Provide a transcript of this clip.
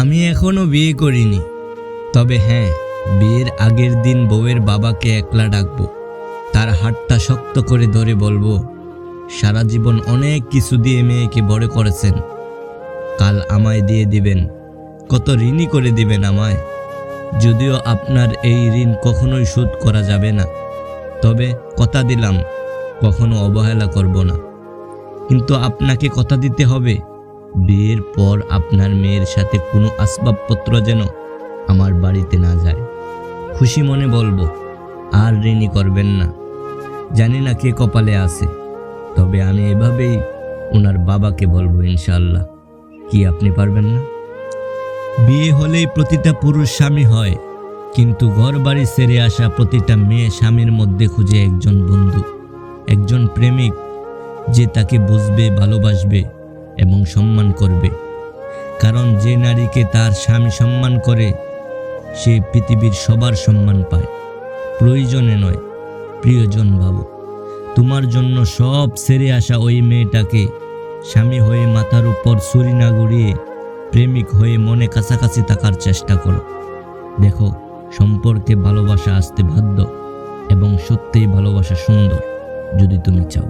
আমি এখনো বিয়ে করিনি, তবে হ্যাঁ, বিয়ের আগের দিন বউয়ের বাবাকে একলা ডাকবো। তার হাতটা শক্ত করে ধরে বলবো, সারা জীবন অনেক কিছু দিয়ে মেয়েকে বড় করেছেন, কাল আমায় দিয়ে দিবেন। কত ঋণই করে দিবেন আমায়। যদিও আপনার এই ঋণ কখনোই শোধ করা যাবে না, তবে কথা দিলাম কখনো অবহেলা করব না। কিন্তু আপনাকে কথা দিতে হবে, বিয়ের পর আপনার মেয়ের সাথে কোনো আসবাবপত্র যেন আমার বাড়িতে না যায়। খুশি মনে বলবো, আর ঋণী করবেন না। জানি না কে কপালে আছে, তবে আমি এভাবেই ওনার বাবাকে বলবো ইনশাআল্লাহ। কি আপনি পারবেন না? বিয়ে হলেই প্রতিটা পুরুষ স্বামী হয়, কিন্তু ঘর বাড়ি ছেড়ে আসা প্রতিটা মেয়ে স্বামীর মধ্যে খুঁজে একজন বন্ধু, একজন প্রেমিক, যে তাকে বুঝবে, ভালোবাসবে এবং সম্মান করবে। কারণ যে নারীকে তার স্বামী সম্মান করে, সে পৃথিবীর সবার সম্মান পায়। প্রয়োজনে নয়, প্রিয়জন ভাবো। তোমার জন্য সব ছেড়ে আসা ওই মেয়েটাকে স্বামী হয়ে মাথার উপর ছুরি না ঘুরিয়ে প্রেমিক হয়ে মনে কাছাকাছি থাকার চেষ্টা করো। দেখো, সম্পর্কে ভালোবাসা আসতে বাধ্য, এবং সত্যিই ভালোবাসা সুন্দর, যদি তুমি চাও।